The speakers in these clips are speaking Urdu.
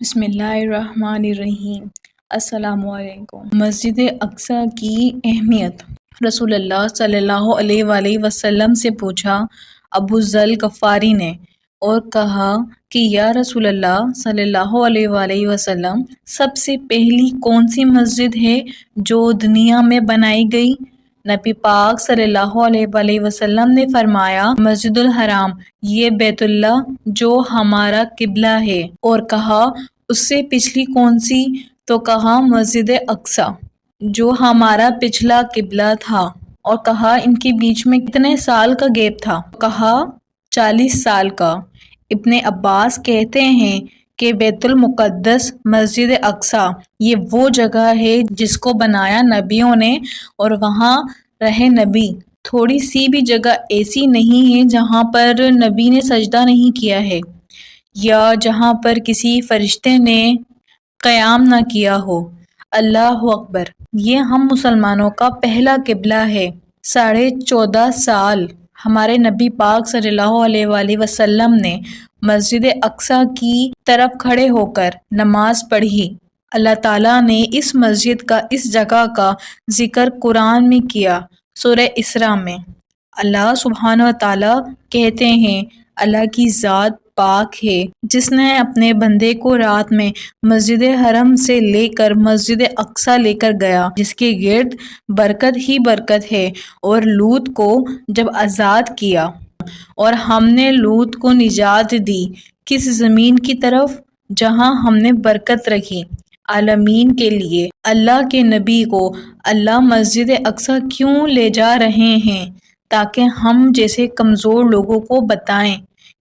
بسم اللہ الرحمن الرحیم۔ السلام علیکم۔ مسجد اقصیٰ کی اہمیت۔ رسول اللہ صلی اللہ علیہ وآلہ وسلم سے پوچھا ابو ذر غفاری نے اور کہا کہ یا رسول اللہ صلی اللہ علیہ وآلہ وسلم، سب سے پہلی کون سی مسجد ہے جو دنیا میں بنائی گئی؟ نبی پاک صلی اللہ علیہ وآلہ وسلم نے فرمایا مسجد الحرام، یہ بیت اللہ جو ہمارا قبلہ ہے، اور کہا اس سے پچھلی کون سی؟ تو کہا مسجد اقصیٰ جو ہمارا پچھلا قبلہ تھا، اور کہا ان کے بیچ میں کتنے سال کا گیپ تھا؟ کہا 40 سال کا۔ ابن عباس کہتے ہیں کہ بیت المقدس مسجد اقصیٰ یہ وہ جگہ ہے جس کو بنایا نبیوں نے، اور وہاں رہے نبی۔ تھوڑی سی بھی جگہ ایسی نہیں ہے جہاں پر نبی نے سجدہ نہیں کیا ہے، یا جہاں پر کسی فرشتے نے قیام نہ کیا ہو۔ اللہ اکبر! یہ ہم مسلمانوں کا پہلا قبلہ ہے۔ 14.5 سال ہمارے نبی پاک صلی اللہ علیہ وآلہ وسلم نے مسجد اقصیٰ کی طرف کھڑے ہو کر نماز پڑھی۔ اللہ تعالیٰ نے اس مسجد کا، اس جگہ کا ذکر قرآن میں کیا۔ سورہ اسراء میں اللہ سبحانہ وتعالیٰ کہتے ہیں اللہ کی ذات پاک ہے جس نے اپنے بندے کو رات میں مسجد حرم سے لے کر مسجد اقصیٰ لے کر گیا، جس کے گرد برکت ہی برکت ہے، اور لوط کو جب آزاد کیا اور ہم نے لوط کو نجات دی، کس زمین کی طرف جہاں ہم نے برکت رکھی عالمین کے لیے۔ اللہ کے نبی کو اللہ مسجد اقصیٰ کیوں لے جا رہے ہیں؟ تاکہ ہم جیسے کمزور لوگوں کو بتائیں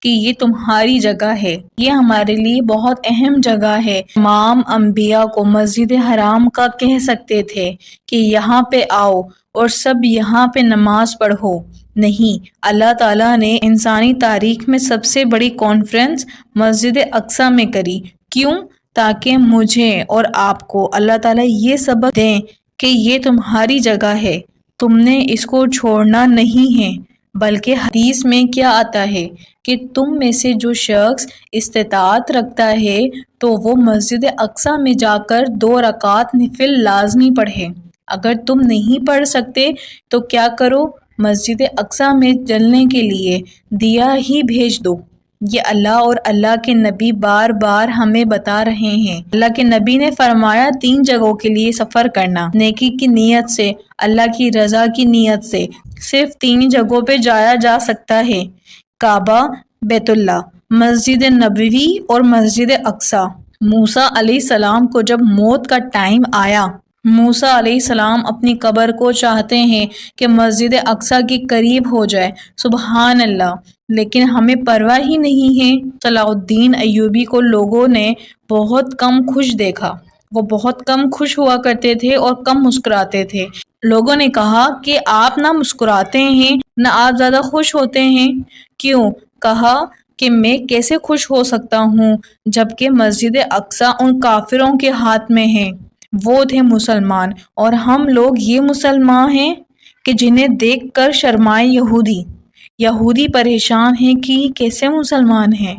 کہ یہ تمہاری جگہ ہے، یہ ہمارے لیے بہت اہم جگہ ہے۔ تمام انبیاء کو مسجد حرام کا کہہ سکتے تھے کہ یہاں پہ آؤ اور سب یہاں پہ نماز پڑھو، نہیں، اللہ تعالیٰ نے انسانی تاریخ میں سب سے بڑی کانفرنس مسجد اقصیٰ میں کری۔ کیوں؟ تاکہ مجھے اور آپ کو اللہ تعالیٰ یہ سبق دیں کہ یہ تمہاری جگہ ہے، تم نے اس کو چھوڑنا نہیں ہے۔ بلکہ حدیث میں کیا آتا ہے کہ تم میں سے جو شخص استطاعت رکھتا ہے تو وہ مسجد اقصیٰ میں جا کر 2 رکعت نفل لازمی پڑھے۔ اگر تم نہیں پڑھ سکتے تو کیا کرو؟ مسجد اقصیٰ میں جلنے کے لیے دیا ہی بھیج دو۔ یہ اللہ اور اللہ کے نبی بار بار ہمیں بتا رہے ہیں۔ اللہ کے نبی نے فرمایا 3 جگہوں کے لیے سفر کرنا، نیکی کی نیت سے، اللہ کی رضا کی نیت سے۔ صرف 3 جگہوں پہ جایا جا سکتا ہے: کعبہ، بیت اللہ، مسجد نبوی اور مسجد اقصیٰ۔ موسیٰ علیہ السلام کو جب موت کا ٹائم آیا، موسیٰ علیہ السلام اپنی قبر کو چاہتے ہیں کہ مسجد اقصیٰ کے قریب ہو جائے۔ سبحان اللہ! لیکن ہمیں پرواہ ہی نہیں ہے۔ صلاح الدین ایوبی کو لوگوں نے بہت کم خوش دیکھا۔ وہ بہت کم خوش ہوا کرتے تھے اور کم مسکراتے تھے۔ لوگوں نے کہا کہ آپ نہ مسکراتے ہیں نہ آپ زیادہ خوش ہوتے ہیں، کیوں؟ کہا کہ میں کیسے خوش ہو سکتا ہوں جبکہ مسجد اقصیٰ ان کافروں کے ہاتھ میں ہے۔ وہ تھے مسلمان، اور ہم لوگ یہ مسلمان ہیں کہ جنہیں دیکھ کر شرمائے یہودی پریشان ہیں کہ کیسے مسلمان ہیں۔